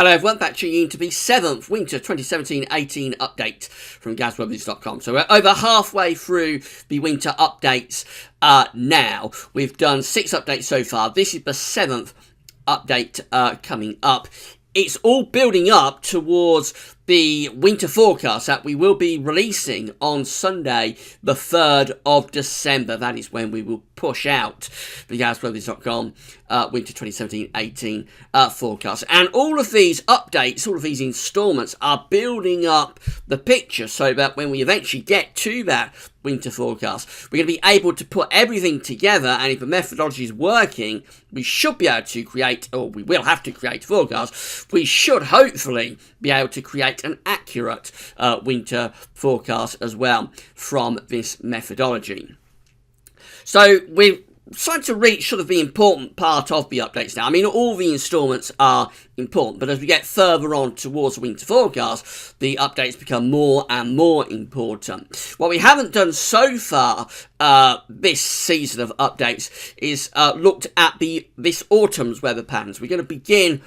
Hello everyone, back tuning in to the 7th Winter 2017-18 update from GazWebbers.com. So we're over halfway through the winter updates now. We've done 6 updates so far. This is the 7th update coming up. It's all building up towards the winter forecast that we will be releasing on Sunday, the 3rd of December. That is when we will push out the GazWebbers.com winter 2017-18 forecast. And all of these updates, all of these installments are building up the picture so that when we eventually get to that winter forecast, we're going to be able to put everything together, and if the methodology is working, we should be able to create, or we will have to create a forecast. We should hopefully be able to create an accurate winter forecast as well from this methodology. So we're starting to reach sort of the important part of the updates now. I mean, all the installments are important, but as we get further on towards the winter forecast, the updates become more and more important. What we haven't done so far this season of updates is looked at this autumn's weather patterns. We're going to begin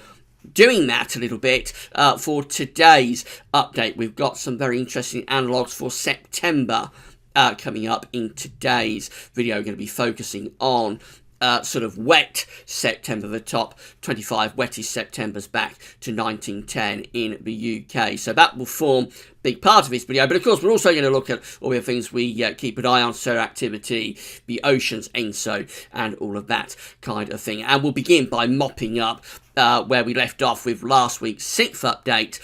doing that a little bit for today's update. We've got some very interesting analogues for September coming up in today's video. We're going to be focusing on sort of wet September, the top 25 wettest Septembers back to 1910 in the UK. So that will form a big part of this video. But of course, we're also going to look at all the things we keep an eye on, solar activity, the oceans, ENSO, and all of that kind of thing. And we'll begin by mopping up where we left off with last week's 6th update,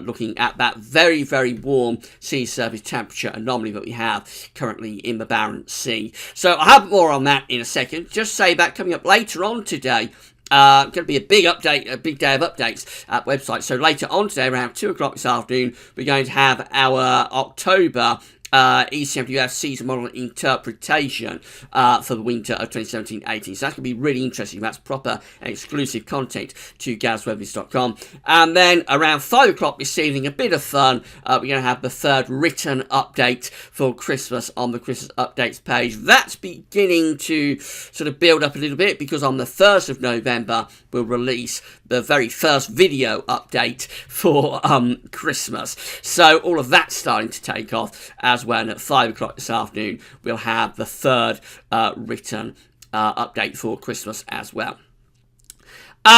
looking at that very, very warm sea surface temperature anomaly that we have currently in the Barents Sea. So I'll have more on that in a second. Just say that coming up later on today, going to be a big update, a big day of updates at the website. So later on today, around 2 o'clock this afternoon, we're going to have our October ECMWF season model interpretation for the winter of 2017-18. So that's going to be really interesting. That's proper and exclusive content to GazWebbers.com. And then around 5 o'clock this evening, a bit of fun. We're going to have the 3rd written update for Christmas on the Christmas updates page. That's beginning to sort of build up a little bit because on the 1st of November, we'll release the very first video update for Christmas. So all of that's starting to take off as well. And at 5 o'clock this afternoon, we'll have the 3rd written update for Christmas as well.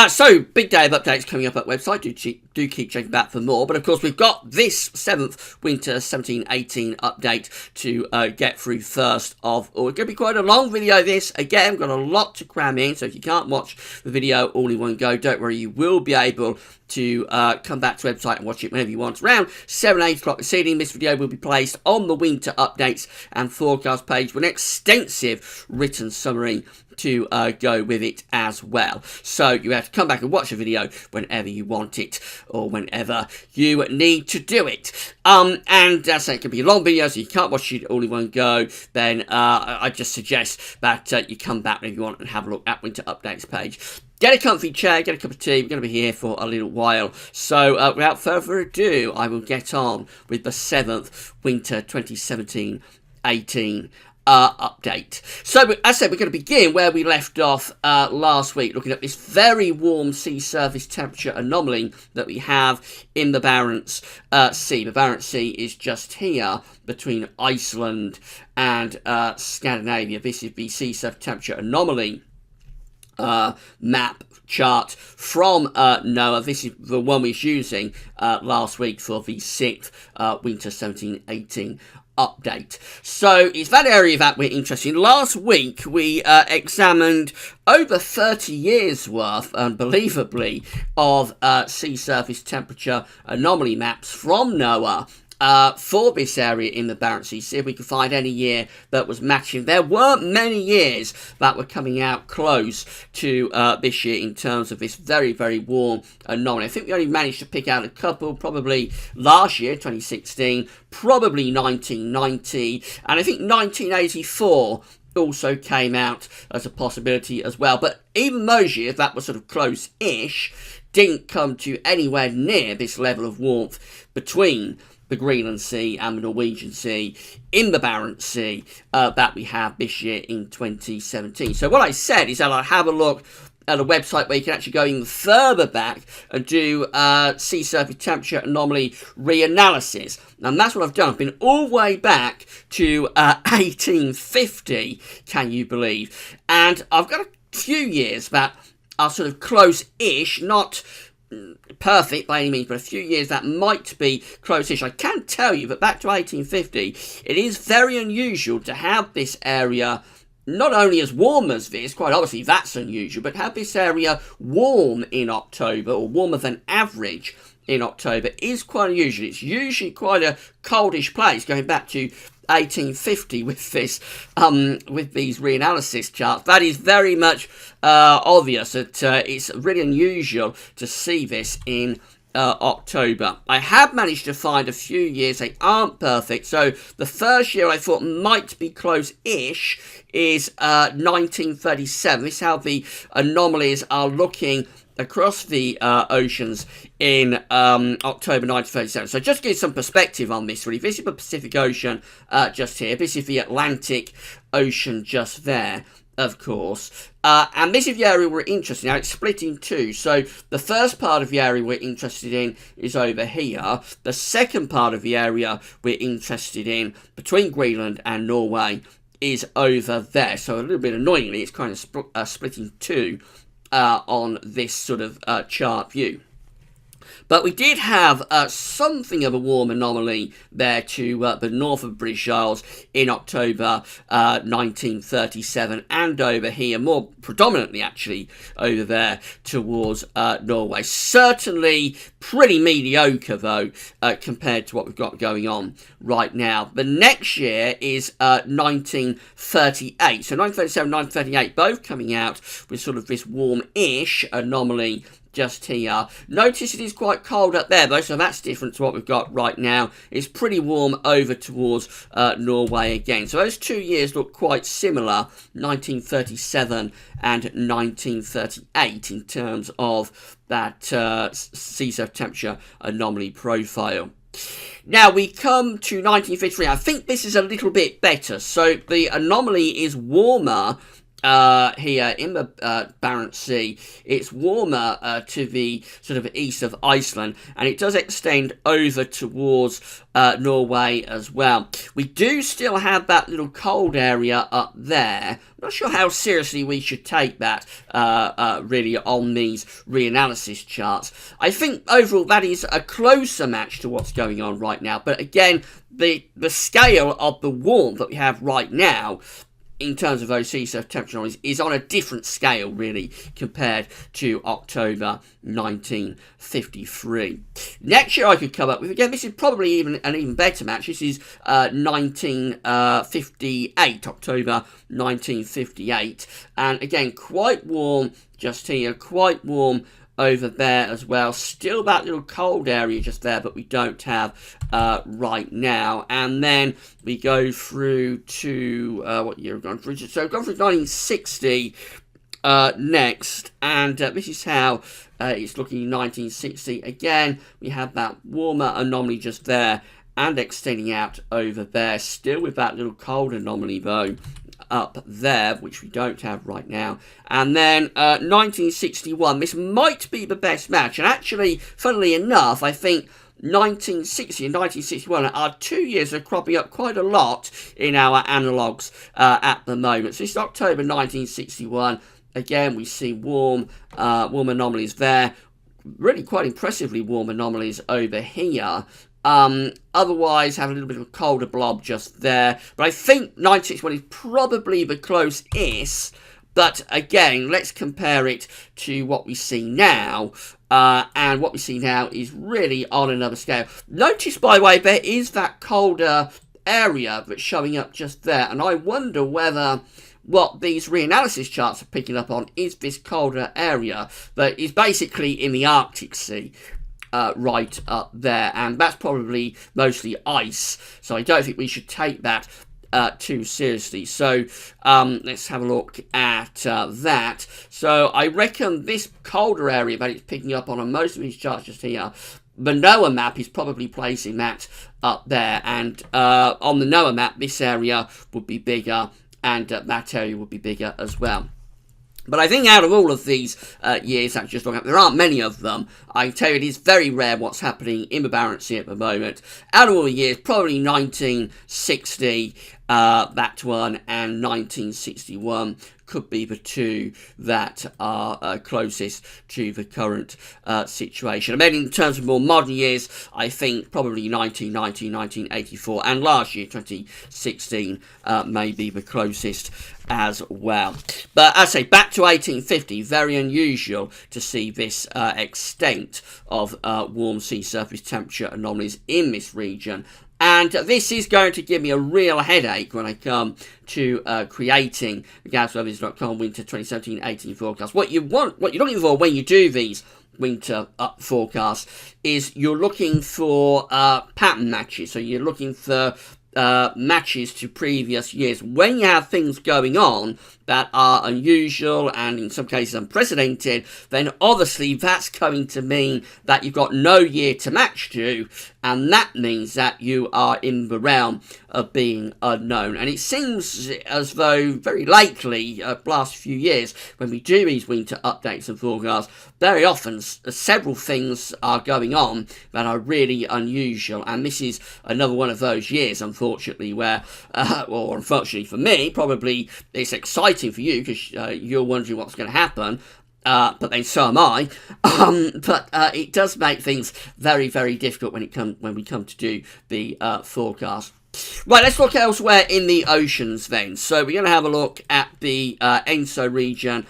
So, big day of updates coming up at the website. Do keep checking back for more. But of course, we've got this 7th Winter 17-18 update to get through first of all. It's going to be quite a long video, this. Again, we've got a lot to cram in. So if you can't watch the video all in one go, don't worry. You will be able to come back to the website and watch it whenever you want. Around 7, 8 o'clock this evening, this video will be placed on the winter updates and forecast page with an extensive written summary to go with it as well. So you have to come back and watch the video whenever you want it or whenever you need to do it. And as it can be a long video, so you can't watch it all in one go, then I just suggest that you come back if you want and have a look at winter updates page. Get a comfy chair, get a cup of tea. We're going to be here for a little while. So without further ado, I will get on with the 7th Winter 2017-18 update. So, as I said, we're going to begin where we left off last week, looking at this very warm sea surface temperature anomaly that we have in the Barents Sea. The Barents Sea is just here between Iceland and Scandinavia. This is the sea surface temperature anomaly map chart from NOAA. This is the one we was using last week for the 6th Winter 17-18 update. So it's that area that we're interested in. Last week we examined over 30 years worth, unbelievably, of sea surface temperature anomaly maps from NOAA for this area in the Barents Sea. See if we could find any year that was matching. There weren't many years that were coming out close to this year in terms of this very, very warm anomaly. I think we only managed to pick out a couple, probably last year, 2016, probably 1990, and I think 1984 also came out as a possibility as well. But even those years that were sort of close-ish didn't come to anywhere near this level of warmth between the Greenland Sea and the Norwegian Sea in the Barents Sea that we have this year in 2017. So what I said is that I'll have a look at a website where you can actually go even further back and do sea surface temperature anomaly reanalysis. And that's what I've done. I've been all the way back to 1850, can you believe? And I've got a few years that are sort of close-ish, not perfect by any means, but a few years that might be close-ish. I can tell you that back to 1850, it is very unusual to have this area not only as warm as this, quite obviously that's unusual, but have this area warm in October, or warmer than average in October, is quite unusual. It's usually quite a coldish place, going back to 1850 with this, with these reanalysis charts. That is very much obvious that it's really unusual to see this in October. I have managed to find a few years they aren't perfect. So the first year I thought might be close-ish is 1937. This is how the anomalies are looking across the oceans in October 1937. So just to give some perspective on this, really, this is the Pacific Ocean just here. This is the Atlantic Ocean just there, of course. And this is the area we're interested in. Now, it's split in two. So the first part of the area we're interested in is over here. The second part of the area we're interested in, between Greenland and Norway, is over there. So a little bit annoyingly, it's kind of split in two on this sort of chart view. But we did have something of a warm anomaly there to the north of British Isles in October 1937, and over here, more predominantly actually over there towards Norway. Certainly pretty mediocre though compared to what we've got going on right now. The next year is 1938. So 1937, 1938, both coming out with sort of this warm-ish anomaly just here. Notice it is quite cold up there though, so that's different to what we've got right now. It's pretty warm over towards Norway again. So those 2 years look quite similar, 1937 and 1938, in terms of that sea surface temperature anomaly profile. Now we come to 1953. I think this is a little bit better. So the anomaly is warmer here in the Barents Sea. It's warmer to the sort of east of Iceland, and it does extend over towards Norway as well. We do still have that little cold area up there. I'm not sure how seriously we should take that really on these reanalysis charts. I think overall that is a closer match to what's going on right now, but again, the scale of the warmth that we have right now in terms of those sea surface temperature anomalies is on a different scale, really, compared to October 1953. Next year I could come up with, again, this is probably an even better match. This is 1958, October 1958. And again, quite warm just here, quite warm over there as well. Still that little cold area just there, but we don't have right now. And then we go through to what year we've gone through. So we've gone through 1960 next, and this is how it's looking in 1960. Again, we have that warmer anomaly just there and extending out over there. Still with that little cold anomaly though up there, which we don't have right now. And then 1961, this might be the best match, and actually, funnily enough, I think 1960 and 1961 are 2 years that are cropping up quite a lot in our analogues at the moment. So it's October 1961. Again, we see warm anomalies there, really quite impressively warm anomalies over here. Otherwise, have a little bit of a colder blob just there. But I think 1961 is probably the closest. But again, let's compare it to what we see now. And what we see now is really on another scale. Notice, by the way, there is that colder area that's showing up just there. And I wonder whether what these reanalysis charts are picking up on is this colder area that is basically in the Arctic Sea. Right up there, and that's probably mostly ice, so I don't think we should take that too seriously. So let's have a look at that. So I reckon this colder area that it's picking up on most of these charts just here, the NOAA map is probably placing that up there, and on the NOAA map this area would be bigger, and that area would be bigger as well. But I think out of all of these years that just looking at, there aren't many of them. I can tell you it is very rare what's happening in the Barents Sea at the moment. Out of all the years, probably 1960, that one, and 1961 could be the two that are closest to the current situation. I mean, in terms of more modern years, I think probably 1990, 1984, and last year, 2016, may be the closest as well. But as I say, back to 1850, very unusual to see this extent of warm sea surface temperature anomalies in this region. And this is going to give me a real headache when I come to creating the GasWeathers.com winter 2017-18 forecast. What you're looking for when you do these winter forecasts is you're looking for pattern matches. So you're looking for matches to previous years. When you have things going on that are unusual and in some cases unprecedented, then obviously that's going to mean that you've got no year to match to, and that means that you are in the realm of being unknown. And it seems as though very lately, the last few years, when we do these winter updates and forecasts, very often several things are going on that are really unusual, and this is another one of those years, unfortunately, where, or unfortunately for me, probably it's exciting for you because you're wondering what's going to happen, but then so am I. But it does make things very, very difficult when we come to do the forecast. Right, let's look elsewhere in the oceans then. So we're going to have a look at the ENSO region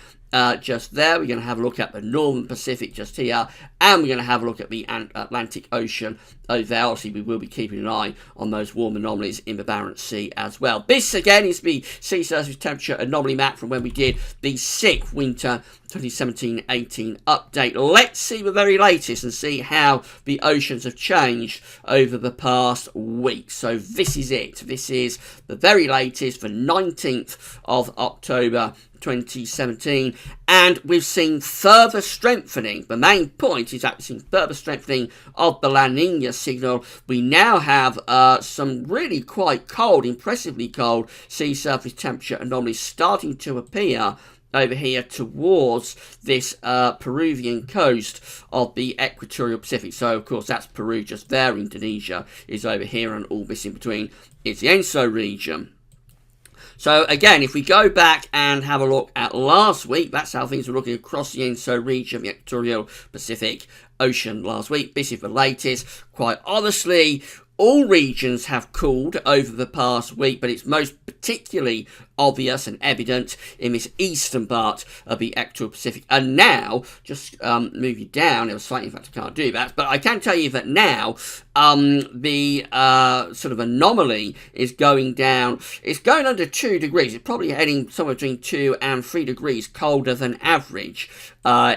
just there. We're going to have a look at the Northern Pacific just here, and we're going to have a look at the Atlantic Ocean over there. Obviously, we will be keeping an eye on those warm anomalies in the Barents Sea as well. This, again, is the sea surface temperature anomaly map from when we did the 6th winter 2017-18 update. Let's see the very latest and see how the oceans have changed over the past week. So this is it. This is the very latest, the 19th of October 2017, and we've seen further strengthening. The main point is that we've seen further strengthening of the La Nina signal. We now have some really quite cold, impressively cold sea surface temperature anomalies starting to appear over here towards this Peruvian coast of the equatorial Pacific. So, of course, that's Peru just there. Indonesia is over here, and all this in between is the ENSO region. So again, if we go back and have a look at last week, that's how things were looking across the ENSO region, the equatorial Pacific Ocean last week. This is the latest. Quite honestly, all regions have cooled over the past week, but it's most particularly obvious and evident in this eastern part of the equatorial Pacific. And now, just move you down, it was slightly, in fact I can't do that, but I can tell you that now the sort of anomaly is going down. It's going under 2 degrees. It's probably heading somewhere between 2 and 3 degrees colder than average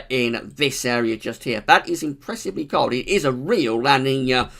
in this area just here. That is impressively cold. It is a real La Nina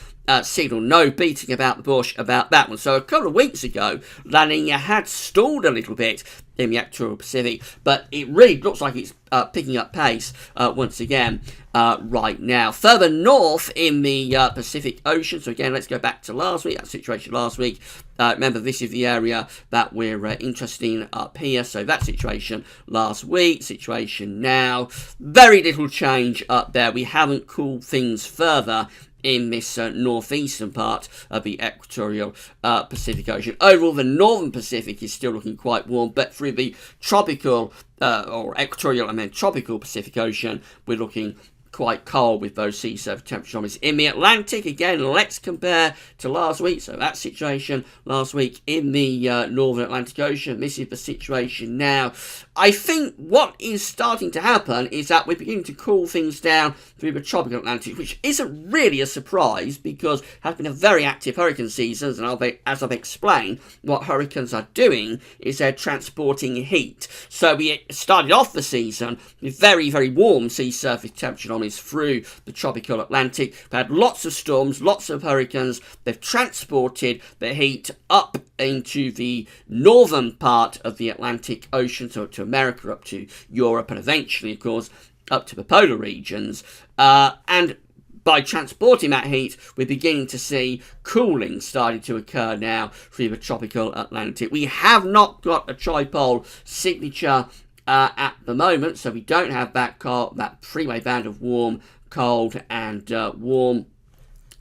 signal. No beating about the bush about that one. So a couple of weeks ago, La Nina had stalled a little bit in the equatorial Pacific, but it really looks like it's picking up pace once again right now. Further north in the Pacific Ocean, so again, let's go back to last week, that situation last week. Remember, this is the area that we're interested in up here, so that situation last week, situation now. Very little change up there. We haven't cooled things further in this northeastern part of the equatorial Pacific Ocean. Overall, the northern Pacific is still looking quite warm, but through the tropical or equatorial and then tropical Pacific Ocean, we're looking quite cold with those sea surface temperature anomalies. In the Atlantic, again, let's compare to last week. So that situation last week in the Northern Atlantic Ocean. This is the situation now. I think what is starting to happen is that we're beginning to cool things down through the tropical Atlantic, which isn't really a surprise because it has been a very active hurricane season, and as I've explained, what hurricanes are doing is they're transporting heat. So we started off the season with very, very warm sea surface temperature anomalies through the tropical Atlantic. We've had lots of storms, lots of hurricanes. They've transported the heat up into the northern part of the Atlantic Ocean, so to America, up to Europe, and eventually, of course, up to the polar regions. And by transporting that heat, we're beginning to see cooling starting to occur now through the tropical Atlantic. We have not got a tripole signature at the moment, so we don't have that three-way band of warm, cold, and warm.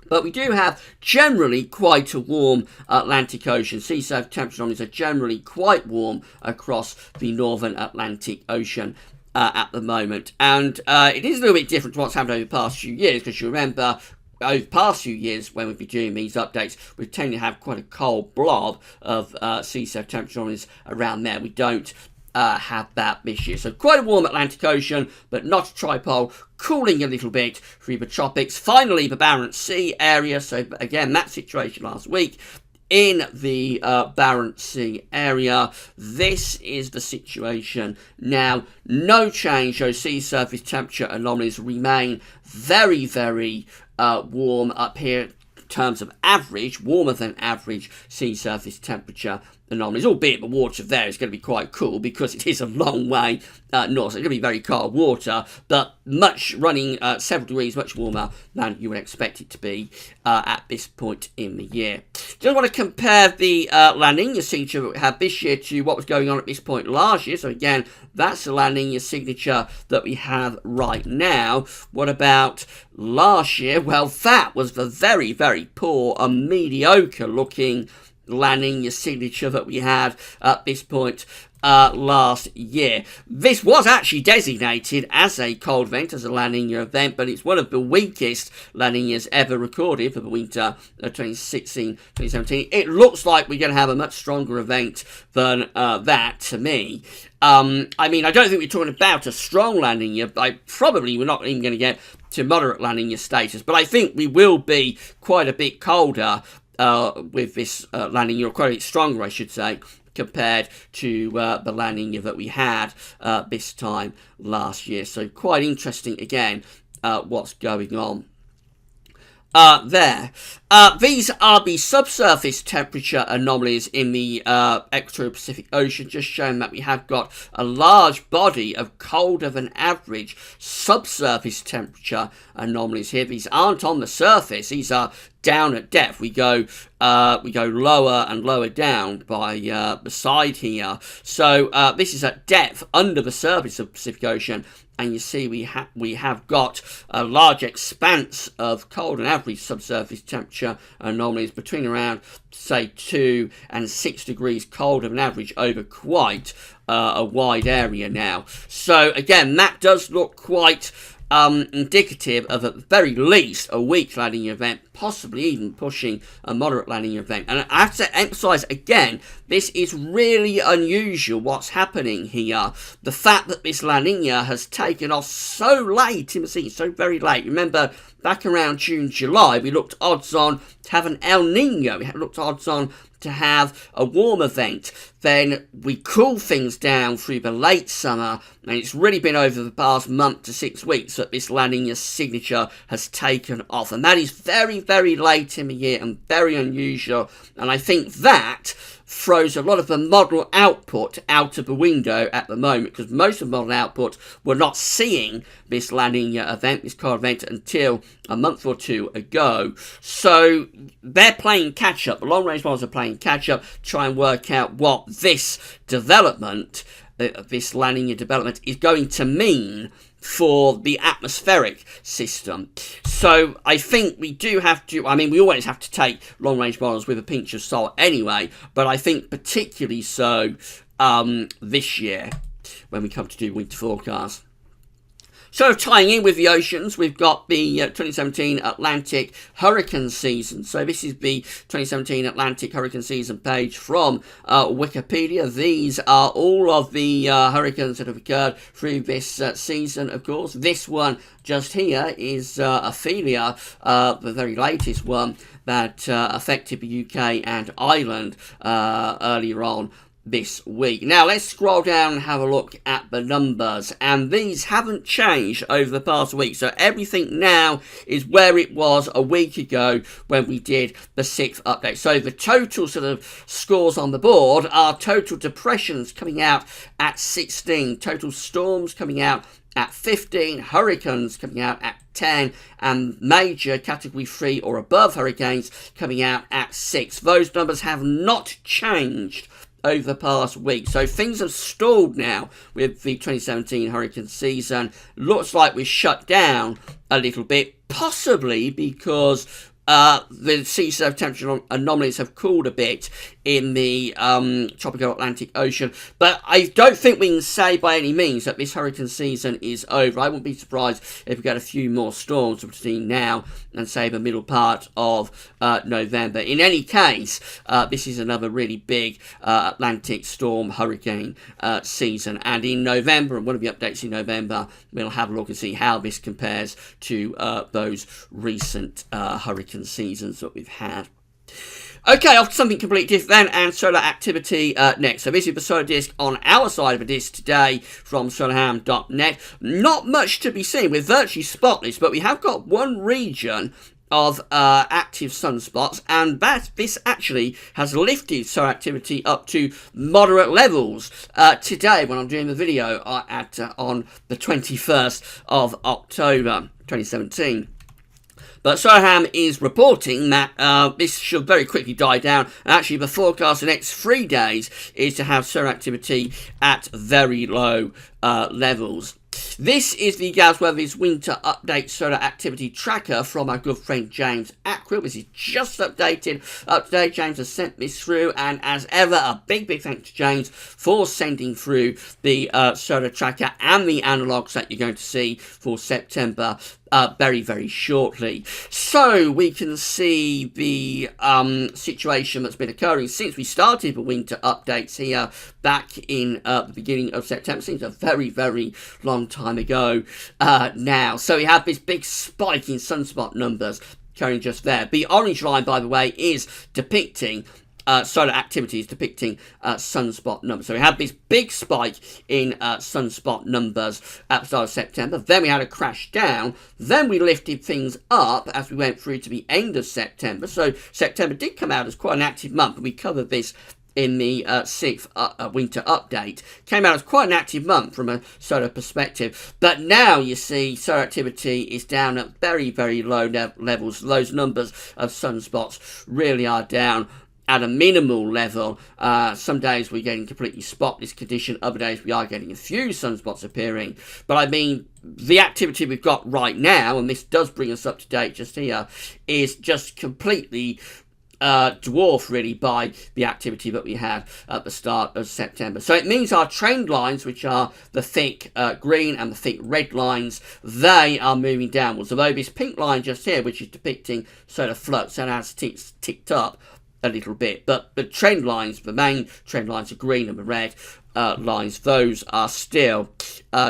But we do have generally quite a warm Atlantic Ocean. Sea surface temperature anomalies are generally quite warm across the northern Atlantic Ocean at the moment. And it is a little bit different to what's happened over the past few years, because you remember over the past few years when we've been doing these updates, we tend to have quite a cold blob of sea surface temperature anomalies around there. We don't have that this year. So quite a warm Atlantic Ocean, but not a tripole, cooling a little bit through the tropics. Finally, the Barents Sea area. So again, that situation last week in the Barents Sea area. This is the situation now. No change. Those sea surface temperature anomalies remain very, very warm up here in terms of average, warmer than average sea surface temperature anomalies, albeit the water there is going to be quite cool because it is a long way north, so it's going to be very cold water, but running several degrees much warmer than you would expect it to be at this point in the year. Just want to compare the La Nina signature that we had this year to what was going on at this point last year. So again, that's the La Nina signature that we have right now. What about last year? Well, that was the very, very poor and mediocre looking La Nina signature that we had at this point last year. This was actually designated as a cold event, as a La Nina event, but it's one of the weakest La Ninas ever recorded for the winter of 2016-2017. It looks like we're going to have a much stronger event than that, to me. I mean, I don't think we're talking about a strong La Nina, but we're not even going to get to moderate La Nina status, but I think we will be quite a bit colder with this La Nina, or quite a bit stronger, I should say, compared to the La Nina that we had this time last year. So quite interesting, again, what's going on there. These are the subsurface temperature anomalies in the equatorial Pacific Ocean, just showing that we have got a large body of colder than average subsurface temperature anomalies here. These aren't on the surface, these are down at depth. We go lower and lower down by the side here. So this is at depth under the surface of the Pacific Ocean, and you see we have got a large expanse of cold and average subsurface temperature anomalies between around, say, 2 and 6 degrees colder than average over quite a wide area now. So again, that does look quite indicative of, at the very least, a weak La Nina event, possibly even pushing a moderate La Nina event. And I have to emphasize again, this is really unusual what's happening here. The fact that this La Nina has taken off so late in the season, so very late. Remember, back around June, July, we looked odds on to have an El Nino. We looked odds on to have a warm event. Then we cool things down through the late summer, and it's really been over the past month to 6 weeks that this La Nina signature has taken off, and that is very, very late in the year and very unusual. And I think that throws a lot of the model output out of the window at the moment, because most of the model output were not seeing this La Nina event, this cold event, until a month or two ago. So they're playing catch up. The long range models are playing catch up, try and work out what this development, this La Nina development, is going to mean for the atmospheric system. So I think we do have to, I mean, we always have to take long range models with a pinch of salt anyway, but I think particularly so this year when we come to do winter forecasts. So tying in with the oceans, we've got the 2017 Atlantic hurricane season. So this is the 2017 Atlantic hurricane season page from Wikipedia. These are all of the hurricanes that have occurred through this season, of course. This one just here is Ophelia, the very latest one that affected the UK and Ireland earlier on this week. Now let's scroll down and have a look at the numbers, and these haven't changed over the past week, so everything now is where it was a week ago when we did the 6th update. So the total sort of scores on the board are total depressions coming out at 16, total storms coming out at 15, hurricanes coming out at 10, and major category 3 or above hurricanes coming out at 6. Those numbers have not changed over the past week. So things have stalled now with the 2017 hurricane season. Looks like we're shut down a little bit, possibly because the sea surface temperature anomalies have cooled a bit in the tropical Atlantic Ocean, but I don't think we can say by any means that this hurricane season is over. I wouldn't be surprised if we get a few more storms between now and say the middle part of November. In any case, this is another really big Atlantic storm hurricane season, and in November, and one of the updates in November, we'll have a look and see how this compares to those recent hurricane seasons that we've had. Okay, off to something completely different then, and solar activity next. So this is the solar disk on our side of the disk today from solarham.net. Not much to be seen. We're virtually spotless, but we have got one region of active sunspots, and this actually has lifted solar activity up to moderate levels today when I'm doing the video on the 21st of October 2017. But Solarham is reporting that this should very quickly die down. And actually, the forecast the next 3 days is to have solar activity at very low levels. This is the GasWeather's Winter Update Solar Activity Tracker from our good friend James Ackwill. This is just updated up to date. James has sent this through, and as ever, a big thanks to James for sending through the solar tracker and the analogues that you're going to see for September very shortly. So we can see the situation that's been occurring since we started the winter updates here back in the beginning of September. Seems a very long time ago now. So we have this big spike in sunspot numbers occurring just there. The orange line, by the way, is depicting solar activity, is depicting sunspot numbers. So we had this big spike in sunspot numbers at the start of September. Then we had a crash down. Then we lifted things up as we went through to the end of September. So September did come out as quite an active month. We covered this in the 6th winter update. Came out as quite an active month from a solar perspective. But now you see solar activity is down at very low levels. Those numbers of sunspots really are down at a minimal level. Some days we're getting completely spotless condition, other days we are getting a few sunspots appearing. But I mean, the activity we've got right now, and this does bring us up to date just here, is just completely dwarfed really by the activity that we had at the start of September. So it means our trend lines, which are the thick green and the thick red lines, they are moving downwards. Although this pink line just here, which is depicting solar flux, that has ticked up a little bit, but the trend lines, the main trend lines, are green and the red lines, those are still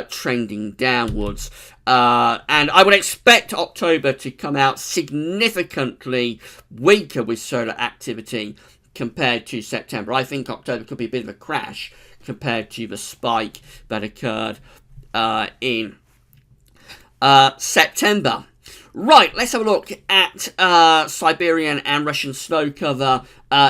trending downwards. And I would expect October to come out significantly weaker with solar activity compared to September. I think October could be a bit of a crash compared to the spike that occurred in September. Right, let's have a look at Siberian and Russian snow cover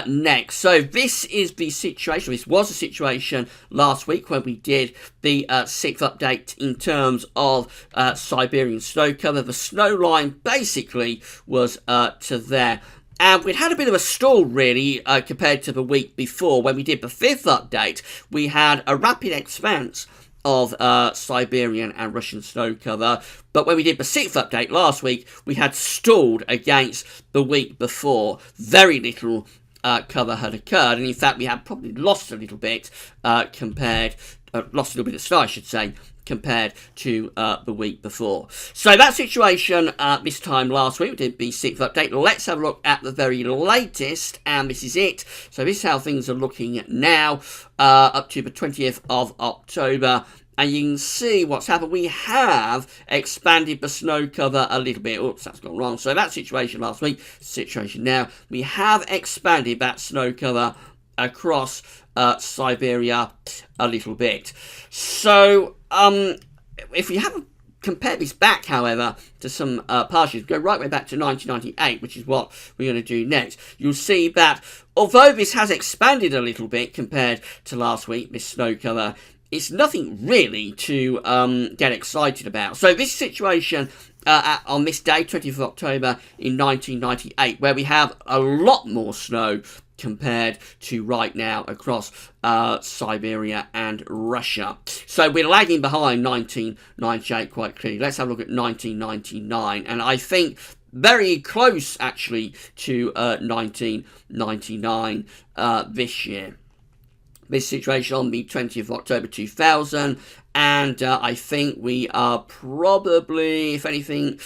next. So this is the situation, this was the situation last week when we did the 6th update in terms of Siberian snow cover. The snow line basically was to there. And we'd had a bit of a stall, really, compared to the week before. When we did the 5th update, we had a rapid expanse of Siberian and Russian snow cover. But when we did the 6th update last week, we had stalled against the week before. Very little cover had occurred, and in fact we had probably lost a little bit lost a little bit of snow, I should say, compared to the week before. So that situation this time last week, we did the 6th update. Let's have a look at the very latest, and this is it. So this is how things are looking now, up to the 20th of October. And you can see what's happened. We have expanded the snow cover a little bit. Oops, that's gone wrong. So that situation last week, situation now. We have expanded that snow cover across Siberia a little bit. So if we haven't compared this back, however, to some partials, go right way back to 1998, which is what we're going to do next, you'll see that although this has expanded a little bit compared to last week, this snow cover, it's nothing really to get excited about. So this situation on this day, 20th of October in 1998, where we have a lot more snow compared to right now across Siberia and Russia. So we're lagging behind 1998 quite clearly. Let's have a look at 1999, and I think very close actually to 1999 this year. This situation on the 20th of October 2000, and I think we are probably, if anything,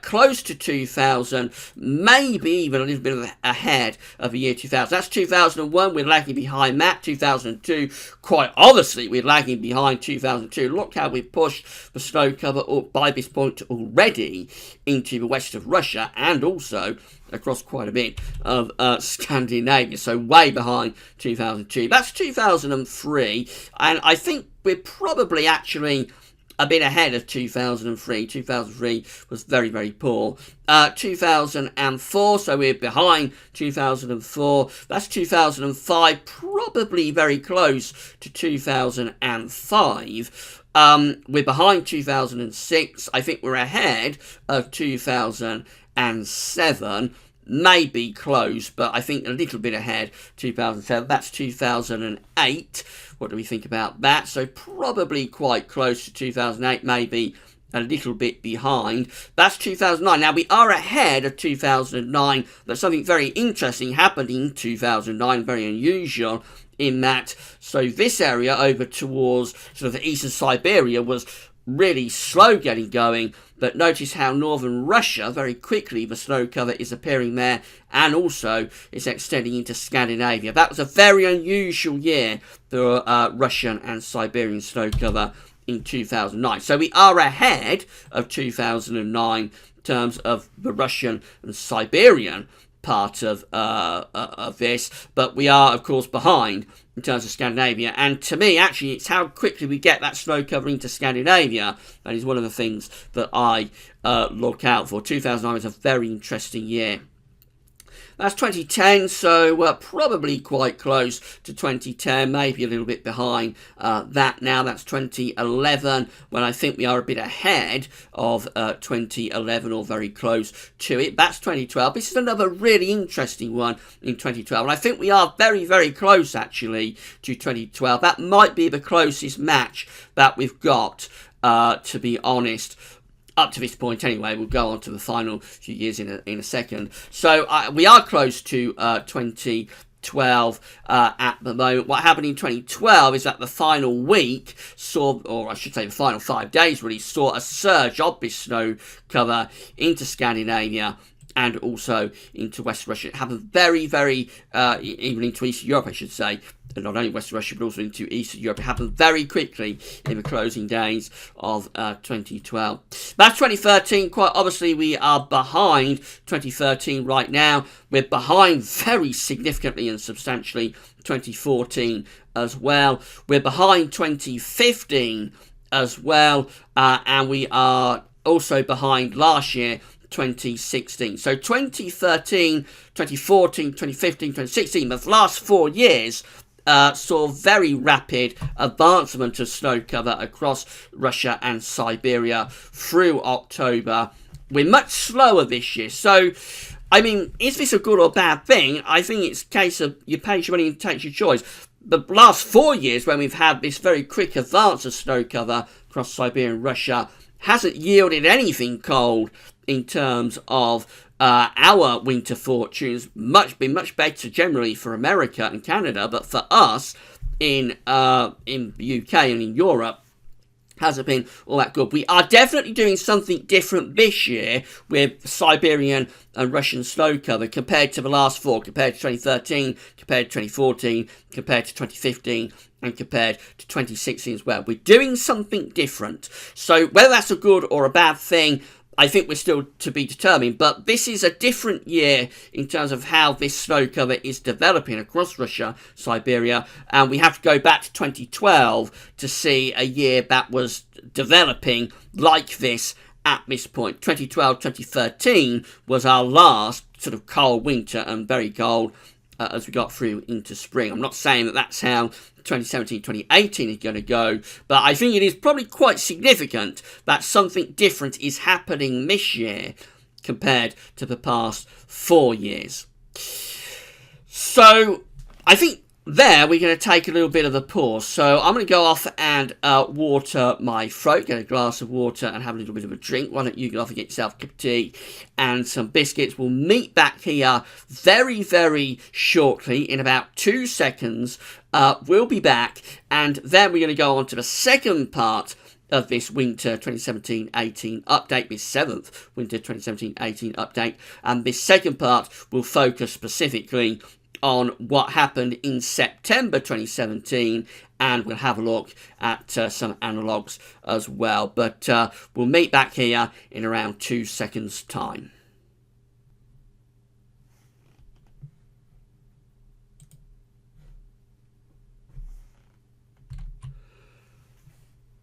close to 2000, maybe even a little bit ahead of the year 2000. That's 2001, we're lagging behind that. 2002, quite obviously, we're lagging behind 2002. Look how we've pushed the snow cover up by this point already into the west of Russia, and also across quite a bit of Scandinavia, so way behind 2002. That's 2003, and I think we're probably actually a bit ahead of 2003. 2003 was very, very poor. 2004, so we're behind 2004. That's 2005, probably very close to 2005. We're behind 2006. I think we're ahead of 2007. Maybe close, but I think a little bit ahead. 2007, that's 2008. What do we think about that? So probably quite close to 2008, maybe a little bit behind. That's 2009. Now we are ahead of 2009, but something very interesting happened in 2009, very unusual in that. So this area over towards sort of eastern Siberia was really slow getting going, but notice how northern Russia, very quickly the snow cover is appearing there, and also it's extending into Scandinavia. That was a very unusual year for Russian and Siberian snow cover in 2009. So we are ahead of 2009 in terms of the Russian and Siberian part of this, but we are of course behind in terms of Scandinavia. And to me, actually, it's how quickly we get that snow cover into Scandinavia that is one of the things that I look out for. 2009 was a very interesting year. That's 2010, so probably quite close to 2010, maybe a little bit behind that now. That's 2011, when I think we are a bit ahead of 2011, or very close to it. That's 2012. This is another really interesting one in 2012, and I think we are very, very close, actually, to 2012. That might be the closest match that we've got, to be honest. Up to this point anyway. We'll go on to the final few years in a second. So we are close to 2012 at the moment. What happened in 2012 is that the final week saw, or I should say the final 5 days really, saw a surge of this snow cover into Scandinavia and also into West Russia. It happened very, very, even into Eastern Europe, I should say. And not only West Russia, but also into Eastern Europe. It happened very quickly in the closing days of 2012. That's 2013. Quite obviously, we are behind 2013 right now. We're behind very significantly and substantially 2014 as well. We're behind 2015 as well. And we are also behind last year, 2016. So 2013, 2014, 2015, 2016, the last 4 years saw very rapid advancement of snow cover across Russia and Siberia through October. We're much slower this year. So, I mean, is this a good or bad thing? I think it's a case of you pay your money and take your choice. The last 4 years, when we've had this very quick advance of snow cover across Siberia and Russia, hasn't yielded anything cold in terms of our winter fortunes. Been much better generally for America and Canada, but for us in the UK and in Europe, hasn't been all that good. We are definitely doing something different this year with Siberian and Russian snow cover compared to the last 4, compared to 2013, compared to 2014, compared to 2015, and compared to 2016 as well. We're doing something different. So whether that's a good or a bad thing, I think we're still to be determined, but this is a different year in terms of how this snow cover is developing across Russia, Siberia, and we have to go back to 2012 to see a year that was developing like this at this point. 2012, 2013 was our last sort of cold winter and very cold as we got through into spring. I'm not saying that that's how 2017-2018 is going to go, but I think it is probably quite significant that something different is happening this year compared to the past 4 years. So I think there we're going to take a little bit of a pause. So I'm going to go off and water my throat, get a glass of water and have a little bit of a drink. Why don't you go off and get yourself a cup of tea and some biscuits. We'll meet back here very, very shortly in about 2 seconds. We'll be back, and then we're going to go on to the second part of this winter 2017-18 update, this 7th winter 2017-18 update, and this second part will focus specifically on what happened in September 2017, and we'll have a look at some analogues as well. But we'll meet back here in around 2 seconds' time.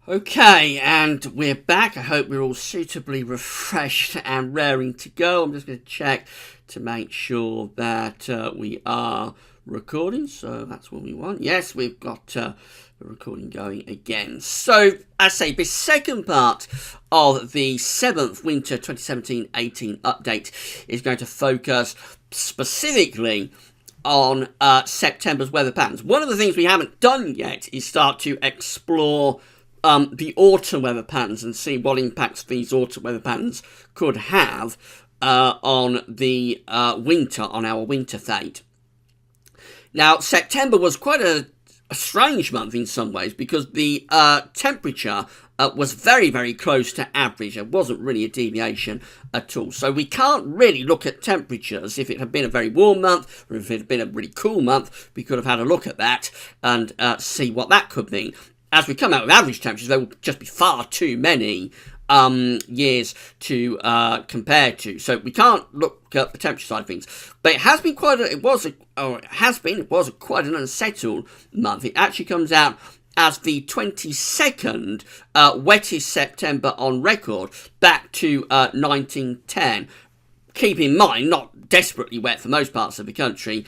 Okay, and we're back. I hope we're all suitably refreshed and raring to go. I'm just going to check to make sure that we are recording. So that's what we want. Yes, we've got the recording going again. So, as I say, this second part of the 7th winter 2017-18 update is going to focus specifically on September's weather patterns. One of the things we haven't done yet is start to explore the autumn weather patterns and see what impacts these autumn weather patterns could have on the winter, on our winter fate. Now, September was quite a strange month in some ways because the temperature was very, very close to average. There wasn't really a deviation at all. So we can't really look at temperatures. If it had been a very warm month or if it had been a really cool month, we could have had a look at that and see what that could mean. As we come out with average temperatures, there will just be far too many years to compare to. So we can't look at the temperature side of things. But it has been quite an unsettled month. It actually comes out as the 22nd wettest September on record back to 1910. Keep in mind, not desperately wet for most parts of the country.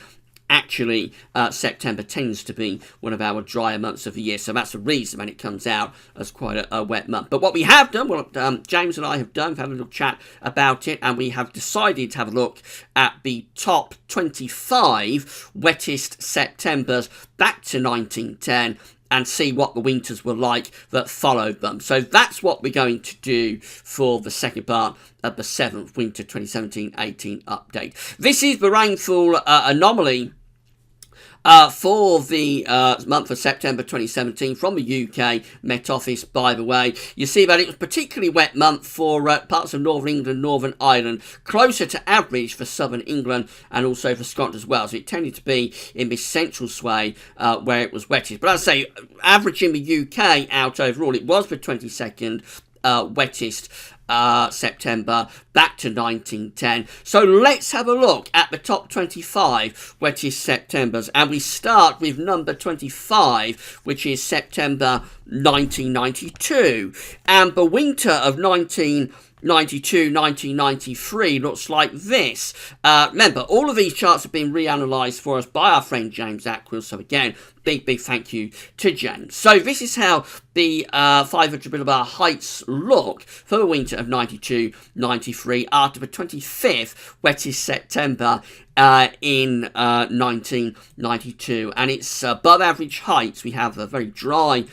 Actually, September tends to be one of our drier months of the year, so that's the reason when it comes out as quite a wet month. But what we have done, what James and I have done, we've had a little chat about it, and we have decided to have a look at the top 25 wettest Septembers back to 1910, and see what the winters were like that followed them. So that's what we're going to do for the second part of the 7th winter 2017-18 update. This is the rainfall anomaly for the month of September 2017 from the UK Met Office, by the way. You see that it was a particularly wet month for parts of Northern England, Northern Ireland, closer to average for Southern England and also for Scotland as well. So it tended to be in this central sway where it was wettest. But I'd say average in the UK out overall, it was the 22nd wettest September back to 1910. So let's have a look at the top 25 wettest Septembers, and we start with number 25, which is September 1992, and the winter of 1992-1993 looks like this. Remember, all of these charts have been reanalyzed for us by our friend James Atquill, so again, big thank you to James. So this is how the 500 millibar heights look for the winter of 92-93 after the 25th wettest September in 1992, and it's above average heights. We have a very dry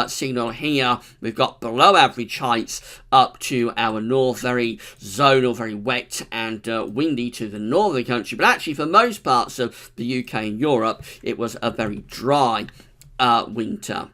signal here. We've got below average heights up to our north, very zonal, very wet and windy to the north of the country, but actually for most parts of the UK and Europe it was a very dry winter.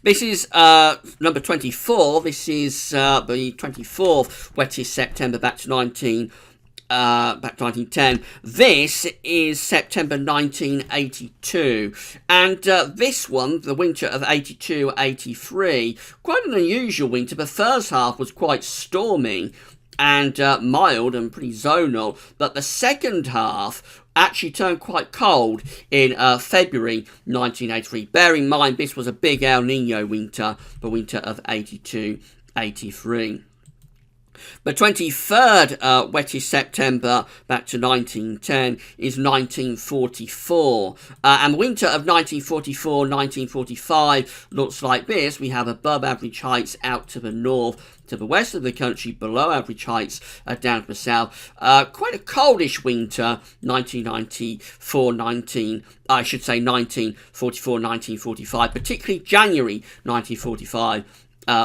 This is number 24. This is the 24th wettest September back to 1910. This is September 1982, and this one, the winter of 82-83, quite an unusual winter. The first half was quite stormy and mild and pretty zonal, but the second half actually turned quite cold in February 1983. Bear in mind, this was a big El Nino winter, the winter of 82-83. The 23rd wettest September back to 1910 is 1944. And the winter of 1944-1945 looks like this. We have above average heights out to the north, to the west of the country, below average heights down to the south. Quite a coldish winter, 1944-1945, particularly January 1945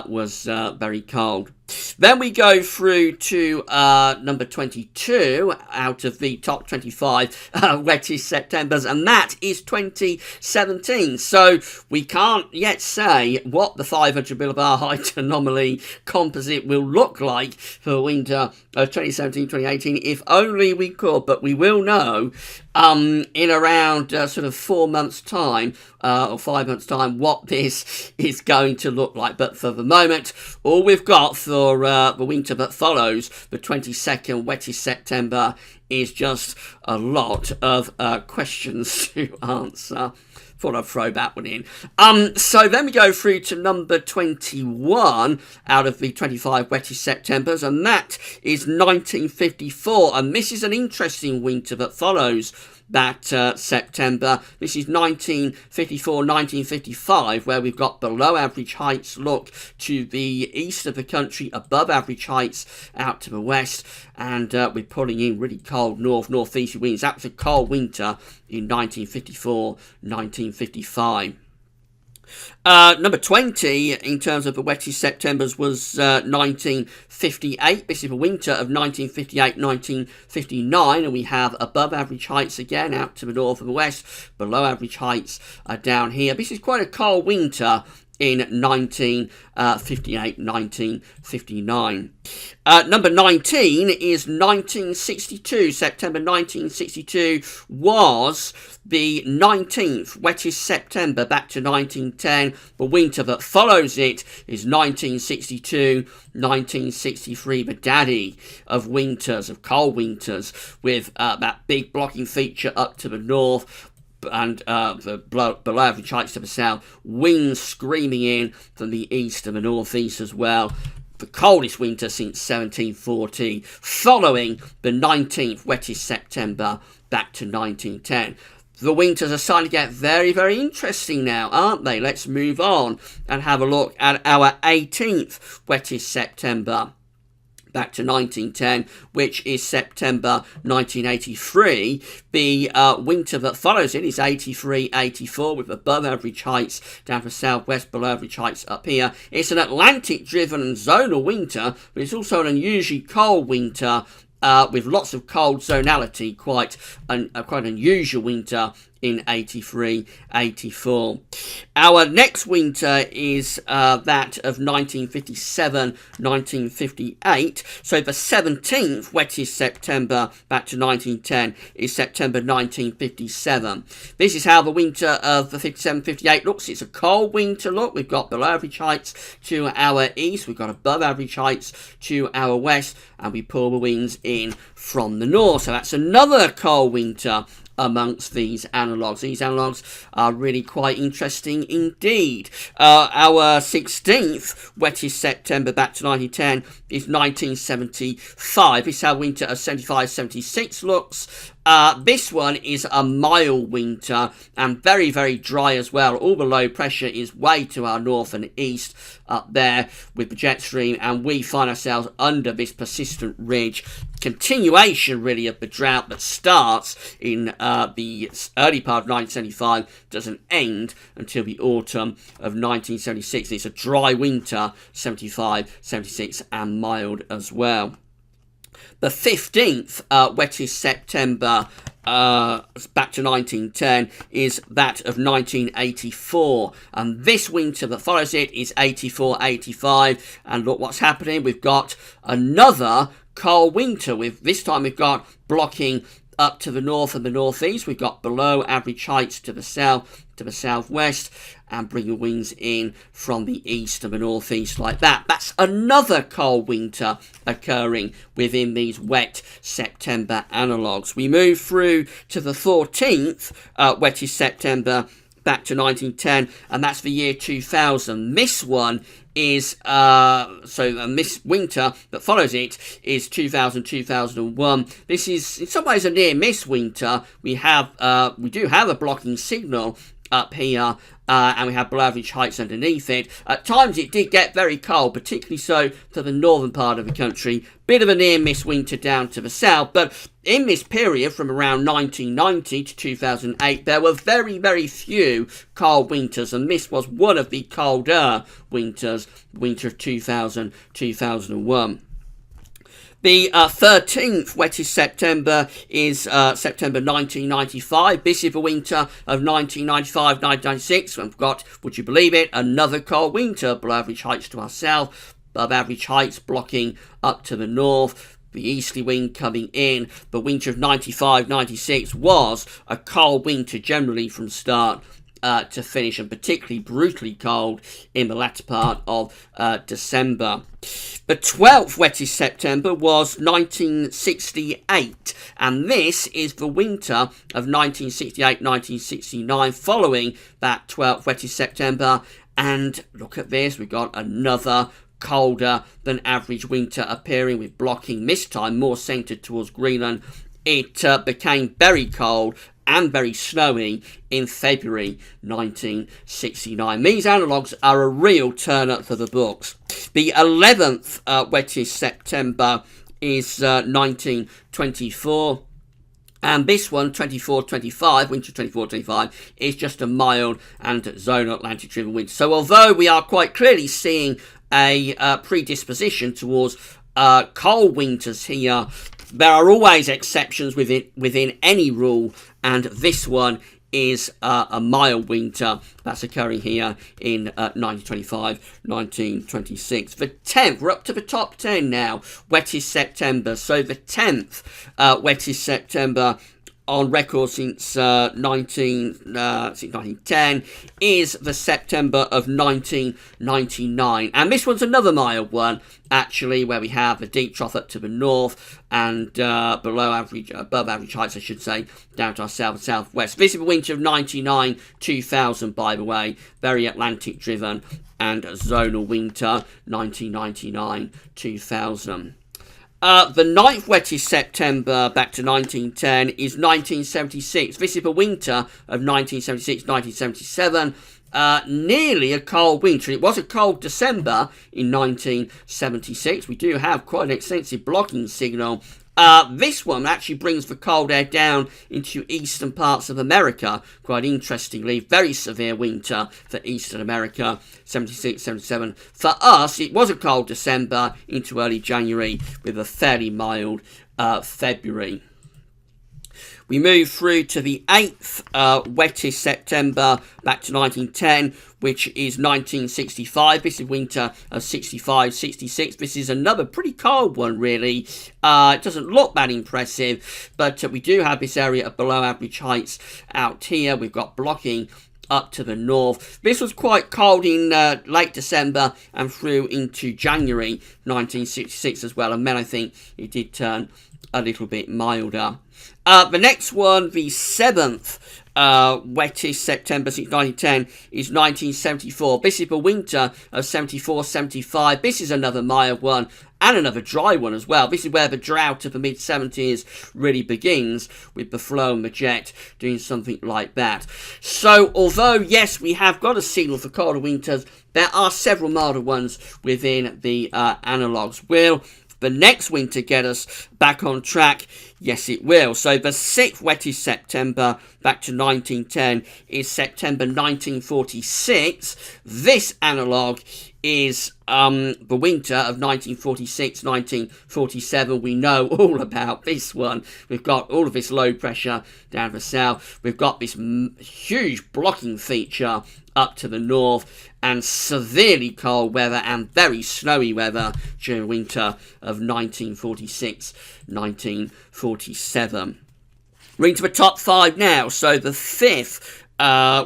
was very cold. Then we go through to number 22 out of the top 25 wettest Septembers, and that is 2017. So we can't yet say what the 500 millibar height anomaly composite will look like for winter of 2017-2018, if only we could, but we will know in around sort of 4 months' time or 5 months' time what this is going to look like. But for the moment, all we've got for the winter that follows the 22nd wettest September is just a lot of questions to answer. Thought I'd throw that one in. So then we go through to number 21 out of the 25 wettest Septembers, and that is 1954. And this is an interesting winter that follows that September. This is 1954-1955, where we've got below average heights look to the east of the country, above average heights out to the west, and we're pulling in really cold northeasterly winds. That was a cold winter in 1954-1955. Number 20 in terms of the wettest Septembers was 1958. This is the winter of 1958-1959, and we have above average heights again out to the north and the west, below average heights down here. This is quite a cold winter in 1958-1959. Number 19 is 1962. September 1962 was the 19th wettest September back to 1910. The winter that follows it is 1962-1963, the daddy of winters, of cold winters, with that big blocking feature up to the north, and the below average heights to the south, winds screaming in from the east and the northeast as well. The coldest winter since 1740, following the 19th wettest September back to 1910. The winters are starting to get very, very interesting now, aren't they? Let's move on and have a look at our 18th wettest September back to 1910, which is September 1983. The winter that follows it is 83-84, with above average heights down to southwest, below average heights up here. It's an Atlantic-driven zonal winter, but it's also an unusually cold winter with lots of cold zonality, quite an unusual winter in 83-84. Our next winter is that of 1957-1958. So the 17th wettest September back to 1910 is September 1957. This is how the winter of the 57-58 looks. It's a cold winter look. We've got below average heights to our east. We've got above average heights to our west, and we pull the winds in from the north. So that's another cold winter amongst these analogues. These analogues are really quite interesting indeed. Our 16th wettest September back to 1910 is 1975. This is how winter of 75-76 looks. This one is a mild winter and very, very dry as well. All the low pressure is way to our north and east up there with the jet stream, and we find ourselves under this persistent ridge. Continuation really of the drought that starts in the early part of 1975 doesn't end until the autumn of 1976. It's a dry winter, 75-76, and mild as well. The 15th wettest September back to 1910 is that of 1984, and this winter that follows it is 84-85. And look what's happening. We've got another cold winter. This time we've got blocking up to the north and the northeast. We've got below average heights to the south, to the southwest, and bringing winds in from the east and the northeast like that. That's another cold winter occurring within these wet September analogues. We move through to the 14th wettest September back to 1910, and that's the year 2000. This one is this winter that follows it is 2001. This is in some ways a near miss winter. We do have a blocking signal up here, and we have below average heights underneath it. At times it did get very cold, particularly so to the northern part of the country. Bit of a near miss winter down to the south, but in this period from around 1990 to 2008 there were very, very few cold winters, and this was one of the colder winters, winter of 2001. The 13th wettest September is September 1995. This is the winter of 1995-1996. We've got, would you believe it, another cold winter. Below average heights to our south, above average heights blocking up to the north. The easterly wind coming in. The winter of 95-96 was a cold winter generally from start to finish, and particularly brutally cold in the latter part of December. The 12th wettest September was 1968, and this is the winter of 1968-1969 following that 12th wettest September. And look at this, we've got another colder than average winter appearing, with blocking this time more centred towards Greenland. It became very cold and very snowy in February 1969. These analogues are a real turn up for the books. The 11th wettest September is 1924. And this one, 24-25, winter 24-25, is just a mild and zonal Atlantic driven winter. So although we are quite clearly seeing a predisposition towards cold winters here, there are always exceptions within any rule, and this one is a mild winter that's occurring here in 1925-1926. The 10th, we're up to the top 10 now, wettest September. So the 10th wettest September on record since 1910 is the September of 1999, and this one's another mild one actually, where we have a deep trough up to the north and above average heights I should say, down to our south and southwest. This is the winter of 99-2000, by the way, very Atlantic driven and zonal winter 1999-2000. The 9th wettest September, back to 1910, is 1976. This is the winter of 1976-1977. Nearly a cold winter. It was a cold December in 1976. We do have quite an extensive blocking signal. This one actually brings the cold air down into eastern parts of America, quite interestingly. Very severe winter for eastern America, 76, 77. For us, it was a cold December into early January with a fairly mild February. We move through to the 8th wettest September, back to 1910, which is 1965. This is winter of 65-66. This is another pretty cold one, really. It doesn't look that impressive, but we do have this area of below average heights out here. We've got blocking up to the north. This was quite cold in late December and through into January 1966 as well, and then I think it did turn a little bit milder. The next one, the 7th wettest September since 1910, is 1974. This is the winter of 74-75. This is another mild one and another dry one as well. This is where the drought of the mid-70s really begins, with the flow and the jet doing something like that. So although, yes, we have got a signal for colder winters, there are several milder ones within the analogues. Will the next winter get us back on track? Yes, it will. So the 6th wettest September, back to 1910, is September 1946. This analogue is the winter of 1946-1947. We know all about this one. We've got all of this low pressure down the south. We've got this huge blocking feature up to the north, and severely cold weather and very snowy weather during winter of 1946-1947. We're into the top 5 now. So the 5th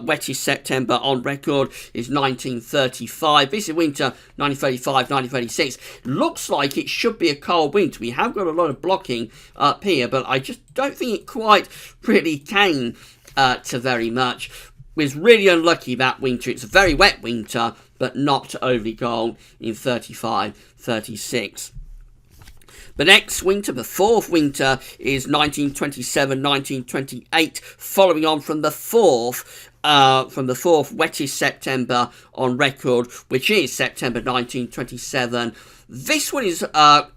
wettest September on record is 1935. This is winter 1935-1936. Looks like it should be a cold winter. We have got a lot of blocking up here, but I just don't think it quite really came to very much. Was really unlucky that winter. It's a very wet winter, but not overly cold in 35, 36. The next winter, the fourth winter, is 1927, 1928, following on from the fourth wettest September on record, which is September 1927. This one is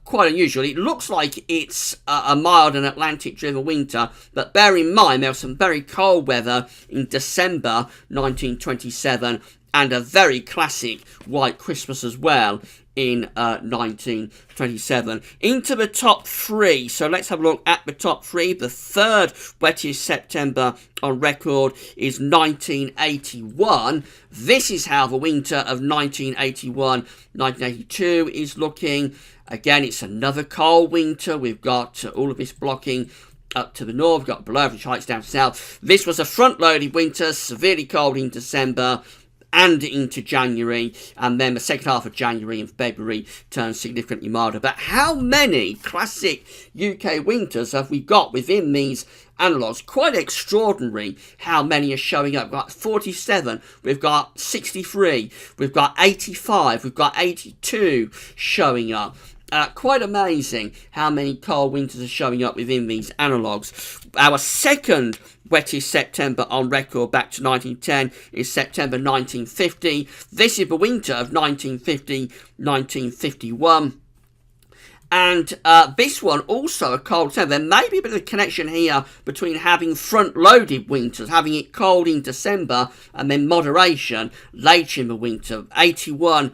quite unusual. It looks like it's a mild and Atlantic-driven winter, but bear in mind there was some very cold weather in December 1927 and a very classic white Christmas as well in 1927. Into the top three. So let's have a look at the top three. The third wettest September on record is 1981. This is how the winter of 1981, 1982 is looking. Again, it's another cold winter. We've got all of this blocking up to the north. We've got below average heights down south. This was a front-loaded winter, severely cold in December and into January, and then the second half of January and February turns significantly milder. But how many classic UK winters have we got within these analogues? Quite extraordinary how many are showing up. We've got 47, we've got 63, we've got 85, we've got 82 showing up. Quite amazing how many cold winters are showing up within these analogues. Our second wettest September on record back to 1910 is September 1950. This is the winter of 1950-1951. And this one also a cold September. There may be a bit of a connection here between having front-loaded winters, having it cold in December, and then moderation later in the winter. 81,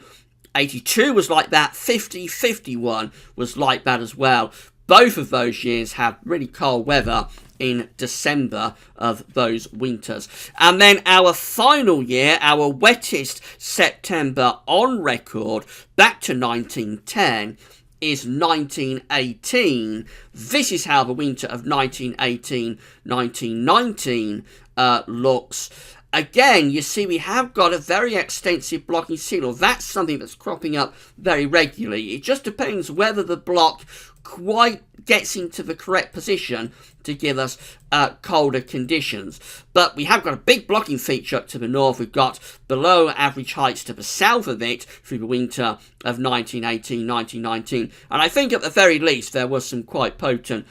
82 was like that. 50, 51 was like that as well. Both of those years have really cold weather in December of those winters. And then our final year, our wettest September on record, back to 1910, is 1918. This is how the winter of 1918-1919 looks. Again, you see we have got a very extensive blocking signal. That's something that's cropping up very regularly. It just depends whether the block quite gets into the correct position to give us colder conditions. But we have got a big blocking feature up to the north. We've got below average heights to the south of it through the winter of 1918, 1919. And I think at the very least there was some quite potent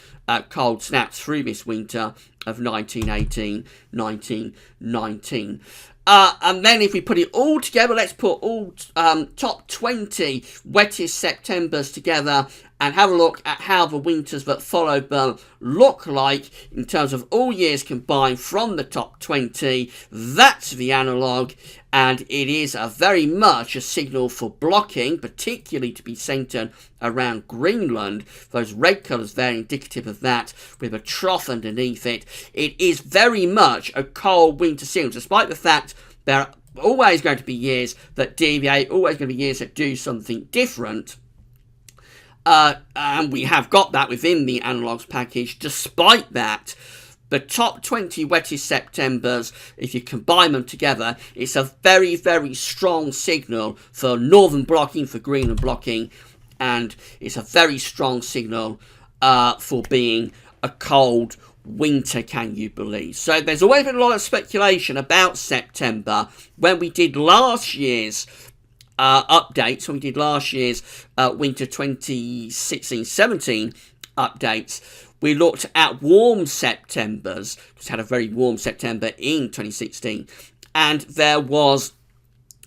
cold snaps through this winter of 1918, 1919. And then if we put it all together, let's put all top 20 wettest Septembers together and have a look at how the winters that followed them look like in terms of all years combined from the top 20. That's the analogue, and it is very much a signal for blocking, particularly to be centred around Greenland. Those red colours there indicative of that, with a trough underneath it. It is very much a cold winter signal, despite the fact there are always going to be years that deviate, always going to be years that do something different. And we have got that within the analogues package. Despite that, the top 20 wettest Septembers, if you combine them together, it's a very, very strong signal for northern blocking, for Greenland blocking, and it's a very strong signal for being a cold winter, can you believe? So there's always been a lot of speculation about September. When we did last year's updates, when we did last year's winter 2016-17 updates, we looked at warm Septembers. Just had a very warm September in 2016, and there was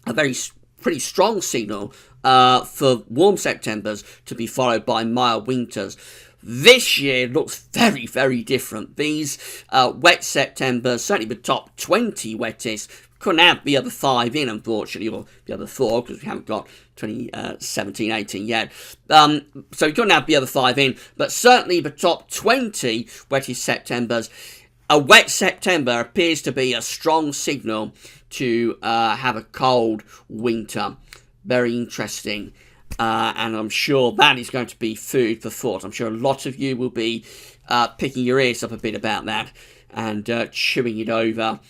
a pretty strong signal for warm Septembers to be followed by mild winters. This year looks very, very different. These wet Septembers, certainly the top 20 wettest, couldn't have the other 5 in, unfortunately, or the other 4, because we haven't got 2017-18 yet. So we couldn't have the other 5 in, but certainly the top 20 wettest Septembers. A wet September appears to be a strong signal to have a cold winter. Very interesting. And I'm sure that is going to be food for thought. I'm sure a lot of you will be picking your ears up a bit about that and chewing it over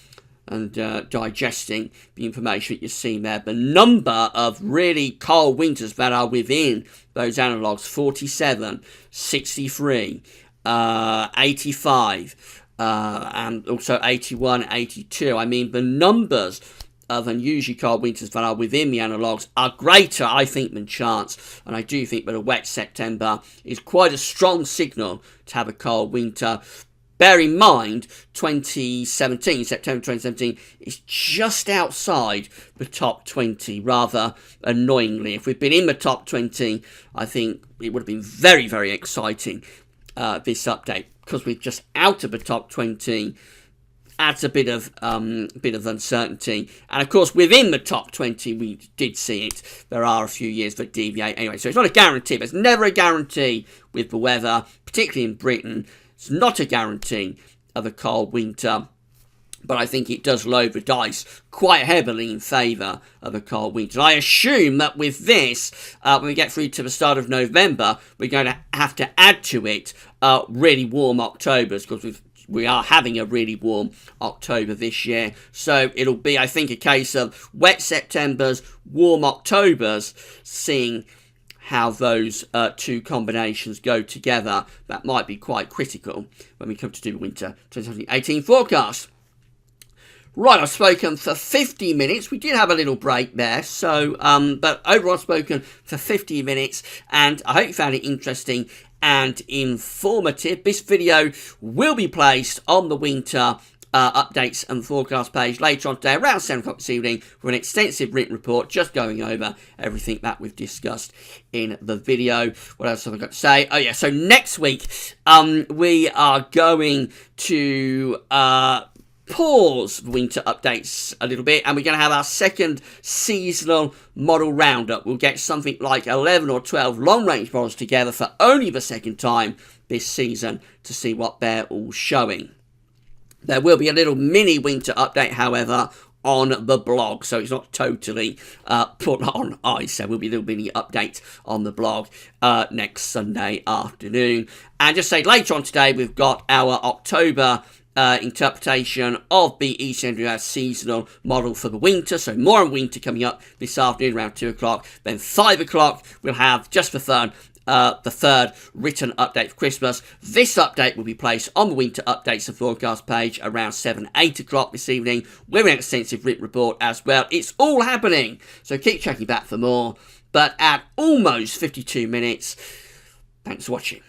and digesting the information that you've seen there. The number of really cold winters that are within those analogues: 47, 63, 85, and also 81, 82. I mean, the numbers of unusually cold winters that are within the analogues are greater, I think, than chance. And I do think that a wet September is quite a strong signal to have a cold winter. Bear in mind, September 2017, is just outside the top 20, rather annoyingly. If we'd been in the top 20, I think it would have been very, very exciting, this update. Because we're just out of the top 20, adds a bit of uncertainty. And of course, within the top 20, we did see it. There are a few years that deviate anyway. So it's not a guarantee. There's never a guarantee with the weather, particularly in Britain. It's not a guarantee of a cold winter, but I think it does load the dice quite heavily in favour of a cold winter. I assume that with this, when we get through to the start of November, we're going to have to add to it really warm Octobers, because we are having a really warm October this year. So it'll be, I think, a case of wet Septembers, warm Octobers, seeing how those two combinations go together. That might be quite critical when we come to do the winter 2018 forecast. Right, I've spoken for 50 minutes. We did have a little break there, so but overall I've spoken for 50 minutes, and I hope you found it interesting and informative. This video will be placed on the winter updates and forecast page later on today, around 7 o'clock this evening, for an extensive written report just going over everything that we've discussed in the video. What else have I got to say? Oh yeah, so next week we are going to pause winter updates a little bit, and we're going to have our second seasonal model roundup. We'll get something like 11 or 12 long-range models together for only the second time this season to see what they're all showing. There will be a little mini winter update, however, on the blog, so it's not totally put on ice. There will be a little mini update on the blog next Sunday afternoon. And just say later on today, we've got our October interpretation of the ECNWS seasonal model for the winter. So more on winter coming up this afternoon around 2 o'clock. Then 5 o'clock, we'll have, just for fun, the third written update for Christmas. This update will be placed on the winter updates and forecast page around 8 o'clock this evening, with an extensive written report as well. It's all happening, so keep checking back for more. But at almost 52 minutes, thanks for watching.